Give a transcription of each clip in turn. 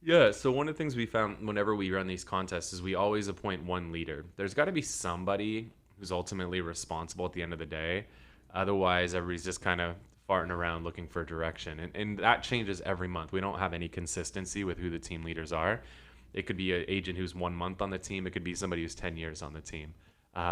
Yeah, so one of the things we found whenever we run these contests is we always appoint one leader. There's got to be somebody who's ultimately responsible at the end of the day. Otherwise, everybody's just kind of farting around looking for direction. And that changes every month. We don't have any consistency with who the team leaders are. It could be an agent who's 1 month on the team. It could be somebody who's 10 years on the team.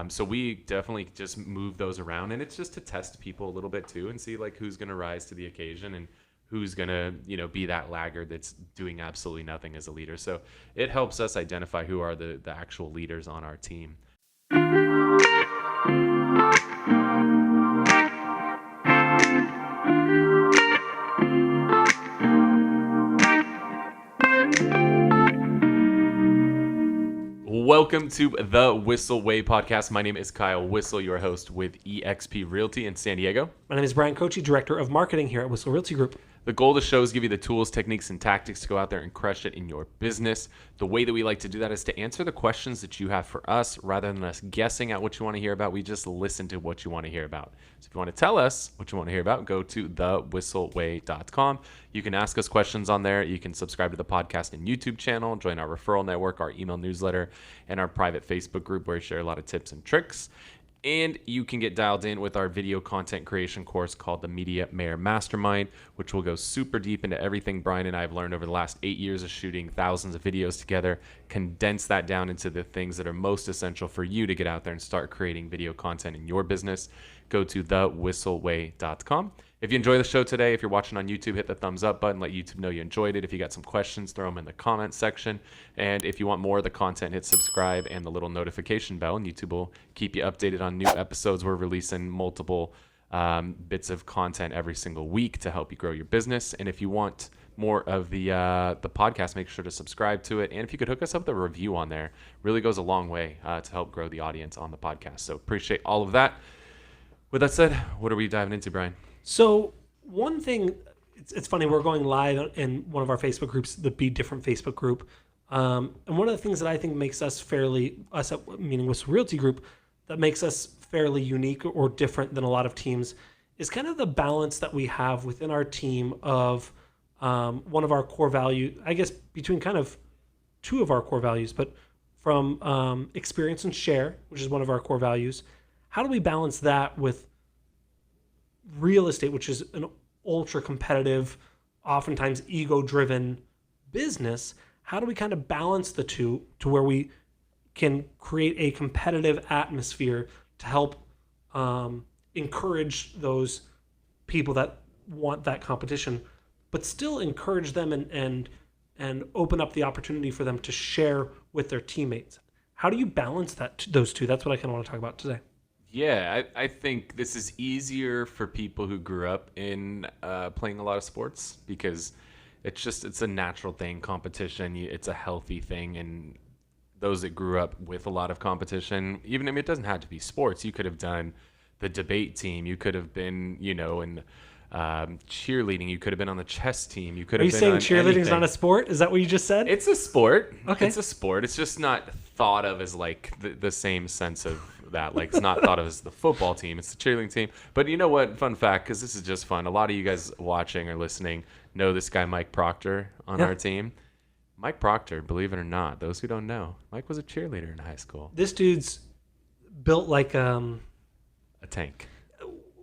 So we definitely just move those around. And it's just to test people a little bit too and see like who's going to rise to the occasion and who's going to, be that laggard that's doing absolutely nothing as a leader. So it helps us identify who are the actual leaders on our team. Welcome to the Whissel Way Podcast. My name is Kyle Whissel, your host with eXp Realty in San Diego. My name is Bryan Koci, Director of Marketing here at Whissel Realty Group. The goal of the show is to give you the tools, techniques, and tactics to go out there and crush it in your business. The way that we like to do that is to answer the questions that you have for us rather than us guessing at what you want to hear about. We just listen to what you want to hear about. So if you want to tell us what you want to hear about, go to thewhisselway.com. You can ask us questions on there. You can subscribe to the podcast and YouTube channel, join our referral network, our email newsletter, and our private Facebook group where we share a lot of tips and tricks. And you can get dialed in with our video content creation course called the Media Mayor Mastermind, which will go super deep into everything Bryan and I have learned over the last 8 years of shooting thousands of videos together, condense that down into the things that are most essential for you to get out there and start creating video content in your business. Go to thewhisselway.com. If you enjoy the show today, if you're watching on YouTube, hit the thumbs up button. Let YouTube know you enjoyed it. If you got some questions, throw them in the comments section. And if you want more of the content, hit subscribe and the little notification bell, and YouTube will keep you updated on new episodes. We're releasing multiple bits of content every single week to help you grow your business. And if you want more of the podcast, make sure to subscribe to it. And if you could hook us up with a review on there, really goes a long way to help grow the audience on the podcast. So appreciate all of that. With that said, what are we diving into, Bryan? So one thing, it's funny, we're going live in one of our Facebook groups, the Be Different Facebook group. And one of the things that I think makes us meaning Whissel Realty Group, that makes us fairly unique or different than a lot of teams is kind of the balance that we have within our team of one of our core values, I guess between kind of two of our core values, but from experience and share, which is one of our core values. How do we balance that with real estate, which is an ultra competitive, oftentimes ego-driven business? How do we kind of balance the two to where we can create a competitive atmosphere to help encourage those people that want that competition, but still encourage them and open up the opportunity for them to share with their teammates? How do you balance those two? That's what I kind of want to talk about today. Yeah, I think this is easier for people who grew up in playing a lot of sports because it's a natural thing. Competition, it's a healthy thing. And those that grew up with a lot of competition, even it doesn't have to be sports. You could have done the debate team. You could have been, in cheerleading. You could have been on the chess team. You could have been. Are you saying cheerleading is not a sport? Is that what you just said? It's a sport. Okay. It's a sport. It's just not thought of as like the same sense of that. Like it's not thought of as the football team. It's the cheerleading team. But you know what? Fun fact, because this is just fun. A lot of you guys watching or listening know this guy Mike Proctor on our team. Mike Proctor, believe it or not, those who don't know, Mike was a cheerleader in high school. This dude's built like a tank.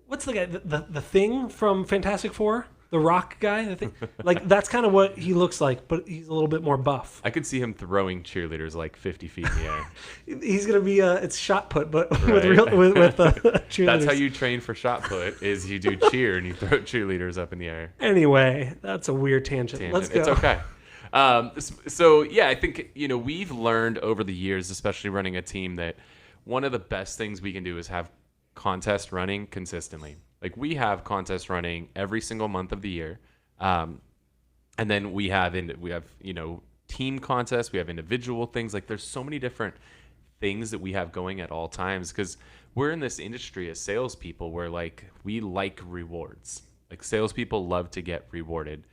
What's the guy? The Thing from Fantastic Four? The Rock guy? The thing? Like, that's kind of what he looks like, but he's a little bit more buff. I could see him throwing cheerleaders like 50 feet in the air. He's going to be, it's shot put, but right. with cheerleaders. That's how you train for shot put, is you do cheer and you throw cheerleaders up in the air. Anyway, that's a weird tangent. Let's go. It's okay. So, yeah, I think, we've learned over the years, especially running a team, that one of the best things we can do is have contest running consistently. Like we have contests running every single month of the year. And then we have team contests, we have individual things. Like there's so many different things that we have going at all times because we're in this industry as salespeople where like we like rewards. Like salespeople love to get rewarded.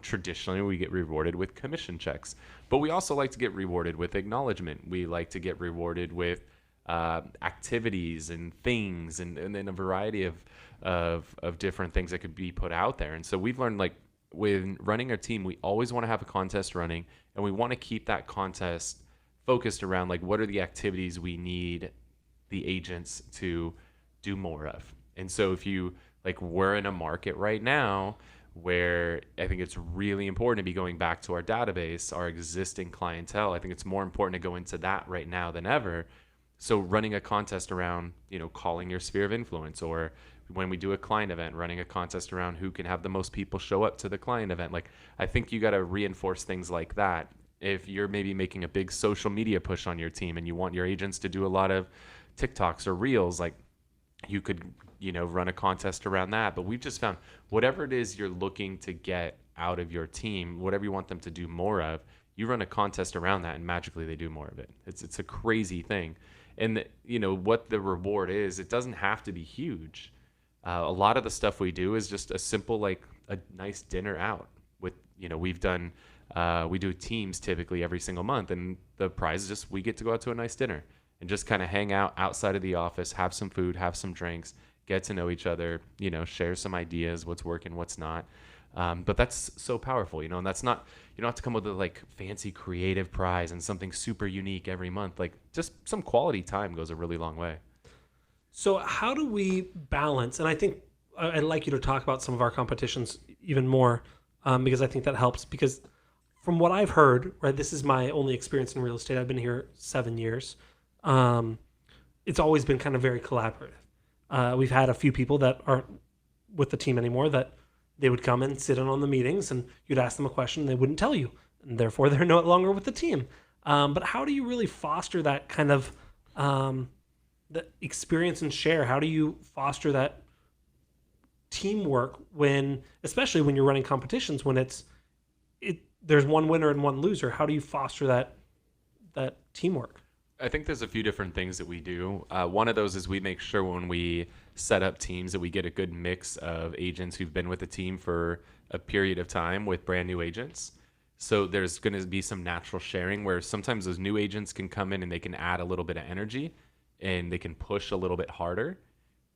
Traditionally, we get rewarded with commission checks, but we also like to get rewarded with acknowledgement. We like to get rewarded with activities and things and then a variety of different things that could be put out there. And so we've learned like when running our team, we always want to have a contest running, and we want to keep that contest focused around like what are the activities we need the agents to do more of. And so if you like, we're in a market right now where I think it's really important to be going back to our database, our existing clientele. I think it's more important to go into that right now than ever. So running a contest around, calling your sphere of influence, or when we do a client event, running a contest around who can have the most people show up to the client event. Like, I think you got to reinforce things like that. If you're maybe making a big social media push on your team and you want your agents to do a lot of TikToks or Reels, like you could, run a contest around that. But we've just found whatever it is you're looking to get out of your team, whatever you want them to do more of, you run a contest around that and magically they do more of it. It's a crazy thing. And what the reward is, it doesn't have to be huge. A lot of the stuff we do is just a simple, like a nice dinner out with, we've done, we do teams typically every single month, and the prize is just, we get to go out to a nice dinner and just kind of hang out outside of the office, have some food, have some drinks, get to know each other, share some ideas, what's working, what's not. But that's so powerful, and that's not, you don't have to come with a like fancy creative prize and something super unique every month. Like just some quality time goes a really long way. So how do we balance? And I think I'd like you to talk about some of our competitions even more, because I think that helps. Because from what I've heard, right, this is my only experience in real estate. I've been here 7 years. It's always been kind of very collaborative. We've had a few people that aren't with the team anymore that they would come and sit in on the meetings, and you'd ask them a question and they wouldn't tell you, and therefore they're no longer with the team. But how do you really foster that kind of the experience and share? How do you foster that teamwork especially when you're running competitions, when there's one winner and one loser? How do you foster that teamwork? I think there's a few different things that we do. One of those is we make sure when we set up teams that we get a good mix of agents who've been with the team for a period of time with brand new agents. So there's going to be some natural sharing where sometimes those new agents can come in and they can add a little bit of energy and they can push a little bit harder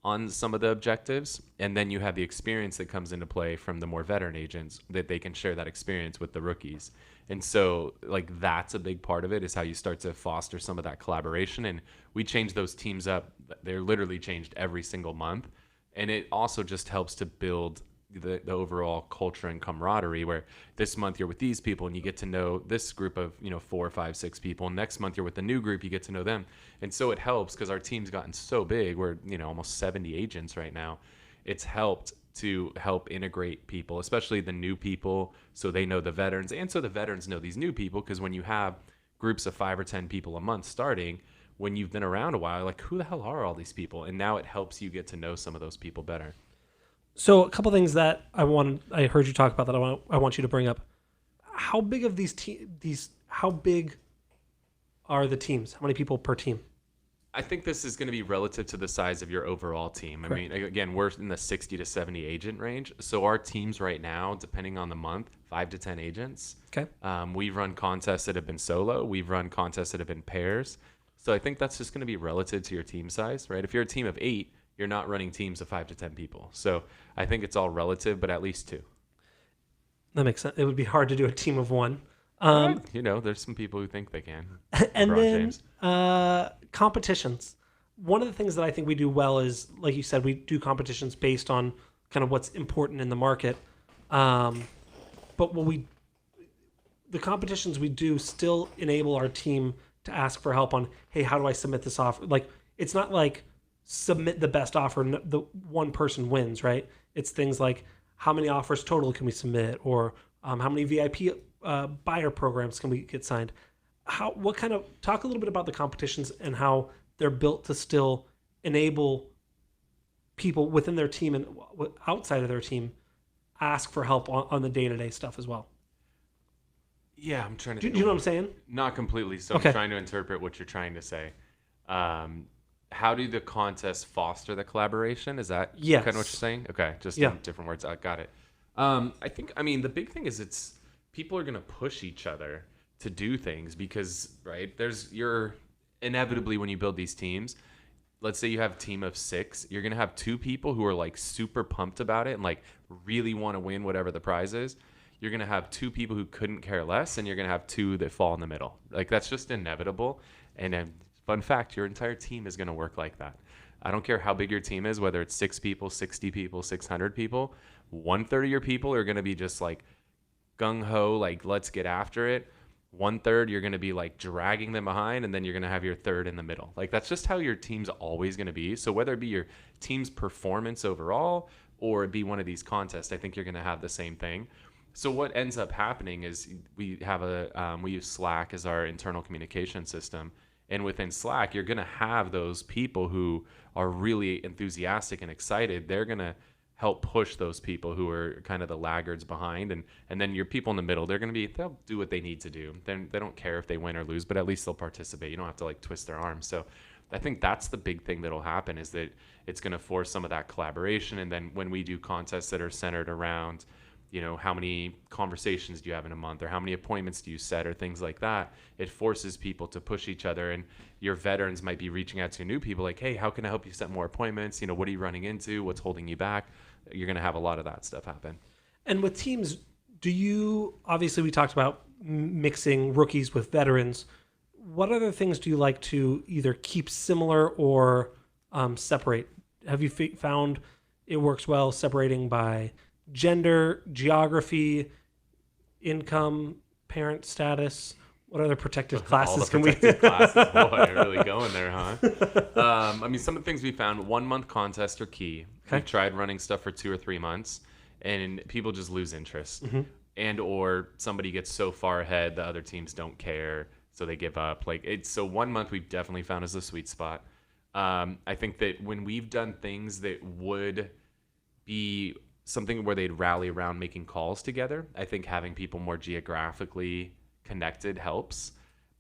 on some of the objectives. And then you have the experience that comes into play from the more veteran agents that they can share that experience with the rookies. And so like that's a big part of it, is how you start to foster some of that collaboration. And we change those teams up. They're literally changed every single month. And it also just helps to build the overall culture and camaraderie, where this month you're with these people and you get to know this group of 4, 5, 6 people. Next month you're with the new group, you get to know them. And so it helps, because our team's gotten so big, we're almost 70 agents right now. It's helped to help integrate people, especially the new people, so they know the veterans, and so the veterans know these new people. Because when you have groups of 5 or 10 people a month starting, when you've been around a while, like, who the hell are all these people? And now it helps you get to know some of those people better. So a couple things that I heard you talk about that I want you to bring up. How big of how big are the teams? How many people per team? I think this is going to be relative to the size of your overall team. Correct. I mean, again, we're in the 60 to 70 agent range. So our teams right now, depending on the month, 5 to 10 agents. Okay. We've run contests that have been solo. We've run contests that have been pairs. So I think that's just going to be relative to your team size, right? If you're a team of 8, you're not running teams of 5 to 10 people. So I think it's all relative, but at least 2. That makes sense. It would be hard to do a team of 1. There's some people who think they can. And then competitions. One of the things that I think we do well is, like you said, we do competitions based on kind of what's important in the market. But the competitions we do still enable our team to ask for help on, hey, how do I submit this offer? Like, it's not like submit the best offer, the one person wins, right? It's things like, how many offers total can we submit, or how many VIP buyer programs can we get signed? Talk a little bit about the competitions and how they're built to still enable people within their team and outside of their team ask for help on the day-to-day stuff as well. Yeah, I'm trying to. Do you know what I'm saying? Not completely. So okay. I'm trying to interpret what you're trying to say. How do the contests foster the collaboration? Is that yes. kind of what you're saying? Okay, just in different words. I got it. The big thing is people are going to push each other to do things because, right, you're inevitably, when you build these teams, let's say you have a team of 6, you're going to have 2 people who are like super pumped about it and like really want to win whatever the prize is. you're going to have two people who couldn't care less, and you're going to have two that fall in the middle. Like, that's just inevitable. And fun fact, your entire team is going to work like that. I don't care how big your team is, whether it's 6 people, 60 people, 600 people, 1/3 of your people are going to be just like gung-ho, like, let's get after it. 1/3, you're going to be like dragging them behind, and then you're going to have your third in the middle. Like, that's just how your team's always going to be. So whether it be your team's performance overall or it be one of these contests, I think you're going to have the same thing. So what ends up happening is we have we use Slack as our internal communication system. And within Slack, you're going to have those people who are really enthusiastic and excited. They're going to help push those people who are kind of the laggards behind. And then your people in the middle, they'll do what they need to do. They don't care if they win or lose, but at least they'll participate. You don't have to like twist their arms. So I think that's the big thing that'll happen, is that it's going to force some of that collaboration. And then when we do contests that are centered around, how many conversations do you have in a month, or how many appointments do you set, or things like that, it forces people to push each other. And your veterans might be reaching out to new people like, hey, how can I help you set more appointments? What are you running into? What's holding you back? You're going to have a lot of that stuff happen. And with teams, obviously we talked about mixing rookies with veterans. What other things do you like to either keep similar or separate? Have you found it works well separating by gender, geography, income, parent status? What other protected classes can we? Classes, boy, really going there, huh? Some of the things we found: 1 month contests are key. Okay. We've tried running stuff for 2 or 3 months, and people just lose interest, and or somebody gets so far ahead the other teams don't care, so they give up. So 1 month we've definitely found is the sweet spot. I think that when we've done things that would be something where they'd rally around making calls together, I think having people more geographically connected helps.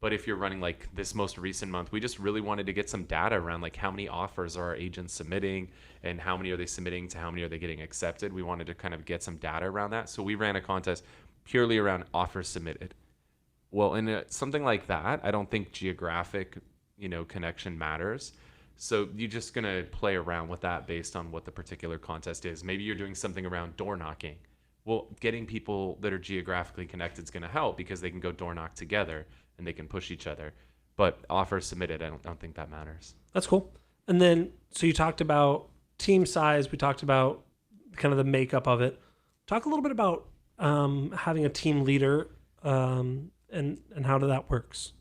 But if you're running like this most recent month, we just really wanted to get some data around like how many offers are our agents submitting, and how many are they submitting to how many are they getting accepted. We wanted to kind of get some data around that. So we ran a contest purely around offers submitted. Well, in something like that, I don't think geographic, connection matters. So you're just going to play around with that based on what the particular contest is. Maybe you're doing something around door knocking. Well, getting people that are geographically connected is going to help, because they can go door knock together and they can push each other. But offers submitted, I don't think that matters. That's cool. And then, so you talked about team size. We talked about kind of the makeup of it. Talk a little bit about having a team leader and how that works.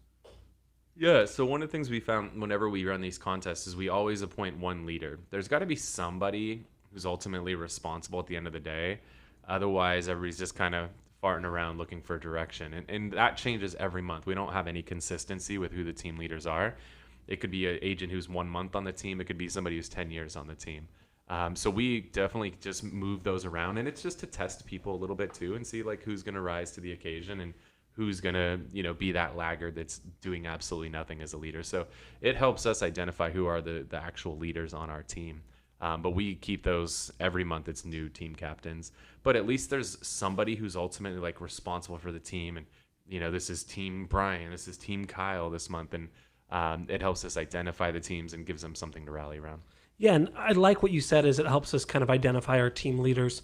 Yeah, so one of the things we found whenever we run these contests is we always appoint one leader. There's got to be somebody who's ultimately responsible at the end of the day. Otherwise, everybody's just kind of farting around looking for direction. And that changes every month. We don't have any consistency with who the team leaders are. It could be an agent who's 1 month on the team. It could be somebody who's 10 years on the team. So we definitely just move those around. And it's just to test people a little bit too, and see like who's going to rise to the occasion and who's going to, be that laggard that's doing absolutely nothing as a leader. So it helps us identify who are the actual leaders on our team. But we keep those every month. It's new team captains. But at least there's somebody who's ultimately like responsible for the team. And, this is Team Bryan, this is Team Kyle this month. And it helps us identify the teams and gives them something to rally around. Yeah, and I like what you said is it helps us kind of identify our team leaders.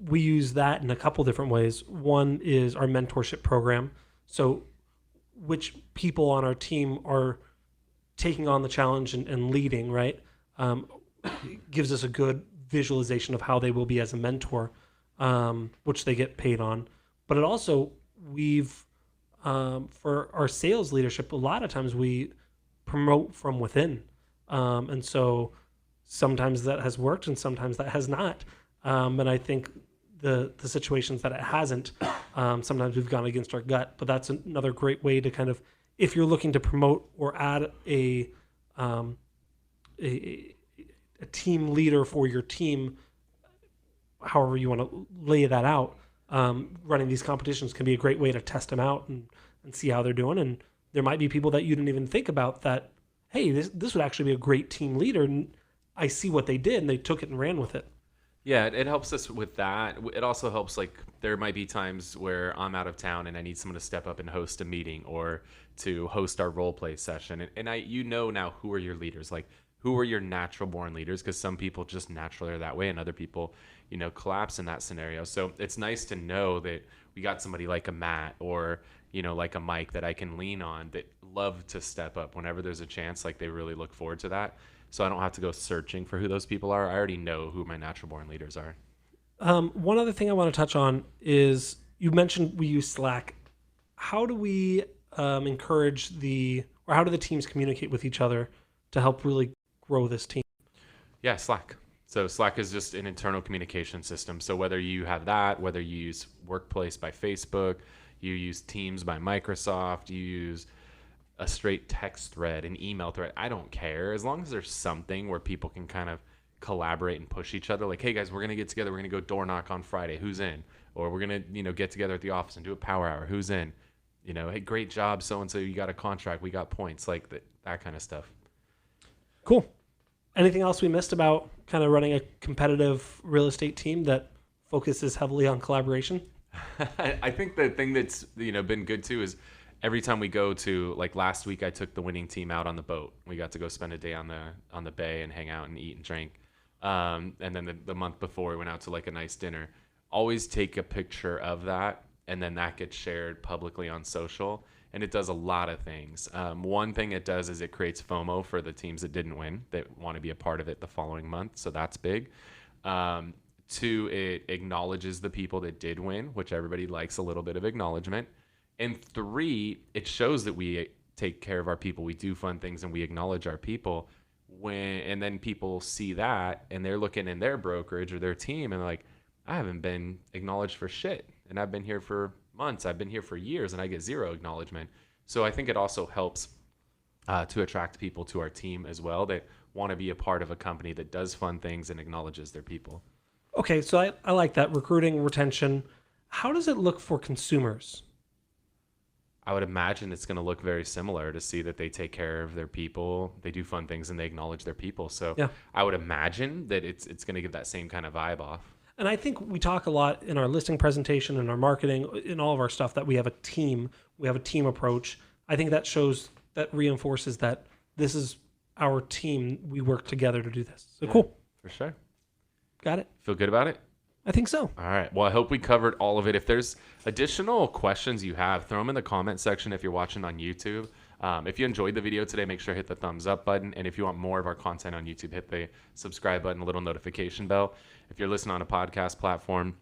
We use that in a couple different ways. One is our mentorship program. So which people on our team are taking on the challenge and leading, right? It gives us a good visualization of how they will be as a mentor, which they get paid on. But it also, for our sales leadership, a lot of times we promote from within. And so sometimes that has worked and sometimes that has not. And I think the situations that it hasn't, sometimes we've gone against our gut, but that's another great way to kind of, if you're looking to promote or add a team leader for your team, however you want to lay that out, running these competitions can be a great way to test them out and see how they're doing. And there might be people that you didn't even think about that, hey, this would actually be a great team leader. And I see what they did and they took it and ran with it. Yeah, it helps us with that. It also helps, like, there might be times where I'm out of town and I need someone to step up and host a meeting or to host our role play session. And now who are your leaders? Like, who are your natural born leaders, because some people just naturally are that way and other people, collapse in that scenario. So it's nice to know that we got somebody like a Matt or, like a Mike that I can lean on that love to step up whenever there's a chance. Like they really look forward to that. So I don't have to go searching for who those people are. I already know who my natural born leaders are. One other thing I want to touch on is you mentioned we use Slack. How do we encourage or how do the teams communicate with each other to help really grow this team? Yeah, Slack. So Slack is just an internal communication system. So whether you have that, whether you use Workplace by Facebook, you use Teams by Microsoft, you use a straight text thread, an email thread, I don't care. As long as there's something where people can kind of collaborate and push each other. Like, hey guys, we're going to get together. We're going to go door knock on Friday. Who's in? Or we're going to, get together at the office and do a power hour. Who's in? Hey, great job. So-and-so, you got a contract. We got points, like that kind of stuff. Cool. Anything else we missed about kind of running a competitive real estate team that focuses heavily on collaboration? I think the thing that's, been good too is every time we go to, like last week, I took the winning team out on the boat. We got to go spend a day on the bay and hang out and eat and drink. And then the month before, we went out to like a nice dinner. Always take a picture of that, and then that gets shared publicly on social. And it does a lot of things. One thing it does is it creates FOMO for the teams that didn't win, that want to be a part of it the following month. So that's big. Two, it acknowledges the people that did win, which everybody likes a little bit of acknowledgement. And three, it shows that we take care of our people. We do fun things and we acknowledge our people. And then people see that and they're looking in their brokerage or their team and they're like, I haven't been acknowledged for shit. And I've been here for months. I've been here for years and I get zero acknowledgement. So I think it also helps to attract people to our team as well that want to be a part of a company that does fun things and acknowledges their people. Okay, so I like that. Recruiting, retention. How does it look for consumers? I would imagine it's going to look very similar, to see that they take care of their people, they do fun things, and they acknowledge their people. So yeah. I would imagine that it's going to give that same kind of vibe off. And I think we talk a lot in our listing presentation, in our marketing, in all of our stuff, that we have a team. We have a team approach. I think that reinforces that this is our team. We work together to do this. So yeah, cool. For sure. Got it. Feel good about it? I think so. All right. Well, I hope we covered all of it. If there's additional questions you have, throw them in the comment section if you're watching on YouTube. If you enjoyed the video today, make sure to hit the thumbs up button. And if you want more of our content on YouTube, hit the subscribe button, a little notification bell. If you're listening on a podcast platform,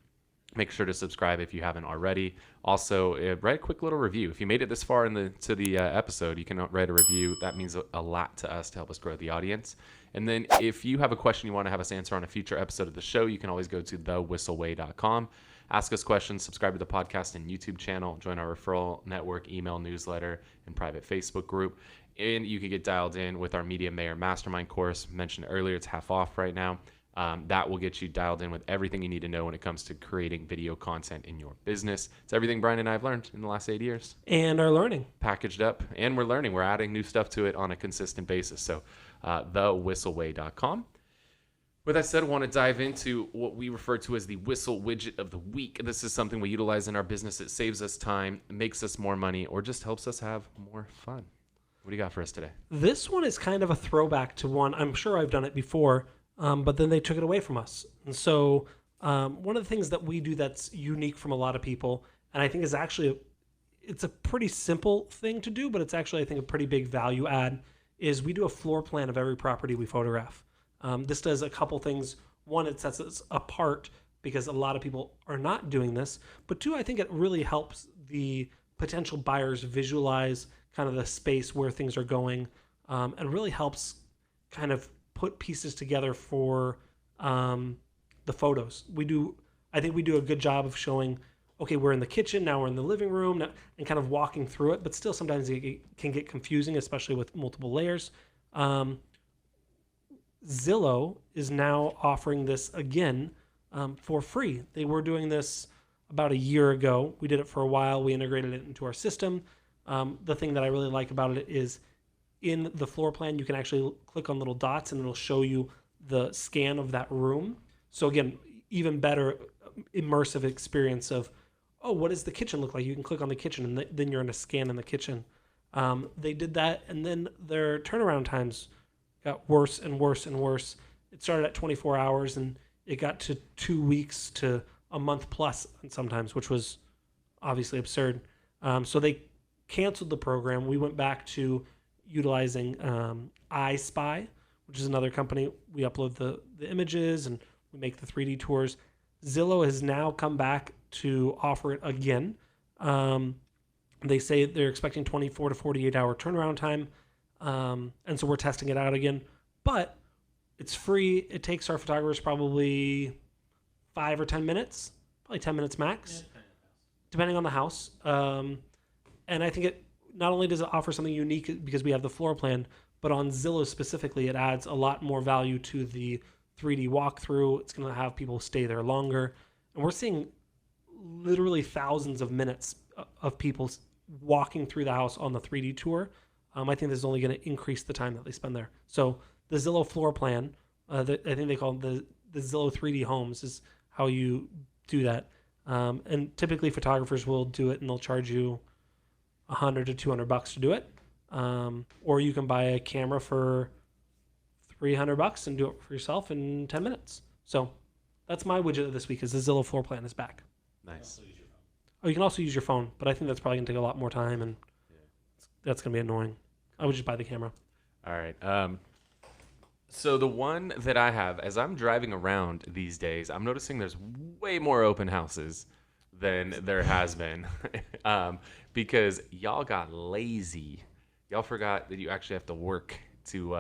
make sure to subscribe if you haven't already. Also, write a quick little review. If you made it this far to the episode, you can write a review. That means a lot to us to help us grow the audience. And then if you have a question you want to have us answer on a future episode of the show, you can always go to thewhisselway.com. Ask us questions, subscribe to the podcast and YouTube channel, join our referral network, email newsletter, and private Facebook group. And you can get dialed in with our Media Mayor Mastermind course. Mentioned earlier, it's half off right now. That will get you dialed in with everything you need to know when it comes to creating video content in your business. It's everything Bryan and I have learned in the last 8 years. And are learning. Packaged up. And we're learning. We're adding new stuff to it on a consistent basis. So thewhisselway.com. With that said, I want to dive into what we refer to as the Whissel widget of the week. This is something we utilize in our business. It saves us time, makes us more money, or just helps us have more fun. What do you got for us today? This one is kind of a throwback to one. I'm sure I've done it before, but then they took it away from us. And so one of the things that we do that's unique from a lot of people, and I think is actually, it's a pretty simple thing to do, but it's actually, I think, a pretty big value add, is we do a floor plan of every property we photograph. This does a couple things. One, it sets us apart because a lot of people are not doing this. But two, I think it really helps the potential buyers visualize kind of the space where things are going, and really helps kind of put pieces together for the photos. I think we do a good job of showing, okay, we're in the kitchen, now we're in the living room, and kind of walking through it, but still sometimes it can get confusing, especially with multiple layers. Zillow is now offering this again for free. They were doing this about a year ago. We did it for a while. We integrated it into our system. The thing that I really like about it is in the floor plan, you can actually click on little dots and it'll show you the scan of that room. So again, even better immersive experience of, oh, what does the kitchen look like? You can click on the kitchen and then you're in a scan in the kitchen. They did that, and then their turnaround times got worse and worse and worse. It started at 24 hours and it got to 2 weeks to a month plus sometimes, which was obviously absurd. So they canceled the program. We went back to utilizing I Spy, which is another company. We upload the images and we make the 3D tours. Zillow has now come back to offer it again. They say they're expecting 24 to 48 hour turnaround time. And so we're testing it out again. But it's free. It takes our photographers probably 5 or 10 minutes, probably 10 minutes max, depending on the house. And I think it not only does it offer something unique because we have the floor plan, but on Zillow specifically, it adds a lot more value to the 3D walkthrough. It's going to have people stay there longer. And we're seeing literally thousands of minutes of people walking through the house on the 3D tour. I think this is only going to increase the time that they spend there. So the Zillow floor plan, I think they call it the Zillow 3D homes, is how you do that. And typically photographers will do it and they'll charge you $100 to $200 to do it. Or you can buy a camera for $300 and do it for yourself in 10 minutes. So that's my widget of this week is the Zillow floor plan is back. Nice. Oh, you can also use your phone, but I think that's probably going to take a lot more time and that's going to be annoying. I would just buy the camera. All right. So the one that I have, as I'm driving around these days, I'm noticing there's way more open houses than there has been because y'all got lazy. Y'all forgot that you actually have to work to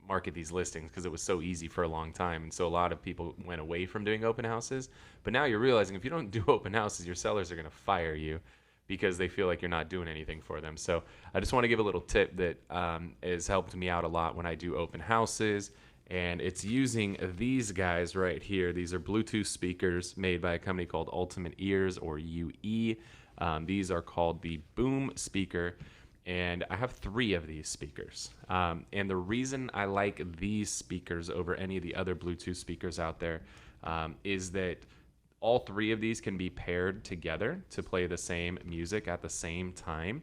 market these listings because it was so easy for a long time. And so a lot of people went away from doing open houses. But now you're realizing if you don't do open houses, your sellers are going to fire you because they feel like you're not doing anything for them. So I just want to give a little tip that has helped me out a lot when I do open houses. And it's using these guys right here. These are Bluetooth speakers made by a company called Ultimate Ears, or UE. These are called the Boom Speaker. And I have 3 of these speakers. And the reason I like these speakers over any of the other Bluetooth speakers out there is that all 3 of these can be paired together to play the same music at the same time.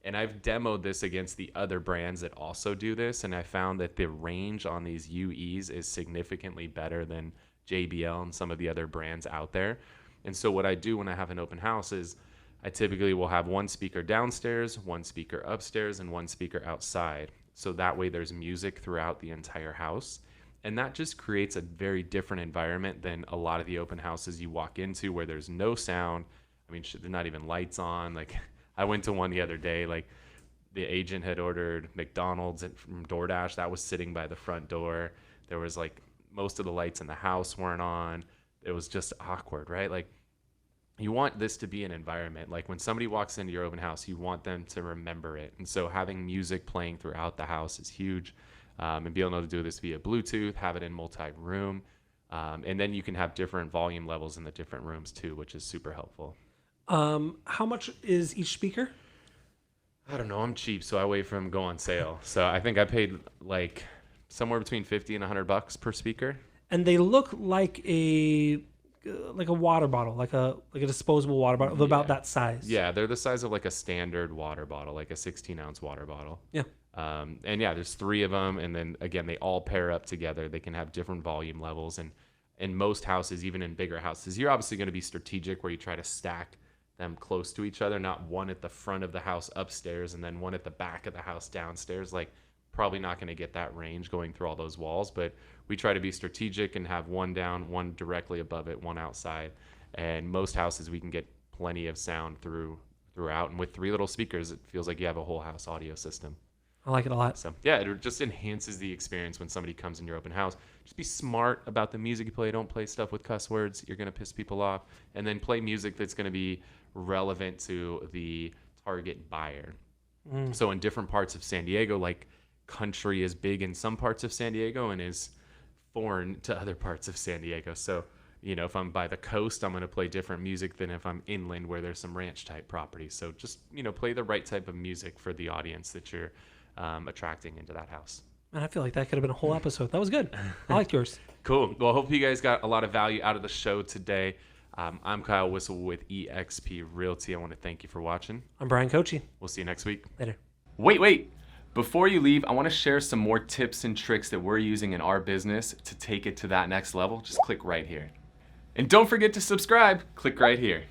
And I've demoed this against the other brands that also do this, and I found that the range on these UEs is significantly better than JBL and some of the other brands out there. And so what I do when I have an open house is I typically will have 1 speaker downstairs, 1 speaker upstairs, and 1 speaker outside. So that way there's music throughout the entire house. And that just creates a very different environment than a lot of the open houses you walk into where there's no sound. I mean, there's not even lights on. Like, I went to one the other day, like the agent had ordered McDonald's from DoorDash. That was sitting by the front door. There was like most of the lights in the house weren't on. It was just awkward, right? Like, you want this to be an environment. Like when somebody walks into your open house, you want them to remember it. And so having music playing throughout the house is huge. And be able to do this via Bluetooth, have it in multi-room. And then you can have different volume levels in the different rooms too, which is super helpful. How much is each speaker? I don't know. I'm cheap, so I wait for them to go on sale. So I think I paid like somewhere between $50 and $100 per speaker. And they look like a water bottle, like a disposable water bottle of about that size. Yeah, they're the size of like a standard water bottle, like a 16-ounce water bottle. Yeah. And yeah, there's 3 of them, and then again, they all pair up together. They can have different volume levels, and in most houses, even in bigger houses, you're obviously going to be strategic where you try to stack them close to each other, not one at the front of the house upstairs and then one at the back of the house downstairs. Like, probably not going to get that range going through all those walls, but we try to be strategic and have one down, one directly above it, one outside. And most houses we can get plenty of sound throughout, and with 3 little speakers, it feels like you have a whole house audio system. I like it a lot. So yeah, it just enhances the experience when somebody comes in your open house. Just be smart about the music you play. Don't play stuff with cuss words. You're going to piss people off. And then play music that's going to be relevant to the target buyer. So in different parts of San Diego, like country is big in some parts of San Diego and is foreign to other parts of San Diego. So, you know, if I'm by the coast, I'm going to play different music than if I'm inland where there's some ranch type properties. So just, you know, play the right type of music for the audience that you're attracting into that house. Man, I feel like that could have been a whole episode. That was good. I liked yours. Cool. Well, I hope you guys got a lot of value out of the show today. I'm Kyle Whissel with eXp Realty. I want to thank you for watching. I'm Bryan Koci. We'll see you next week. Later. Wait. Before you leave, I want to share some more tips and tricks that we're using in our business to take it to that next level. Just click right here. And don't forget to subscribe. Click right here.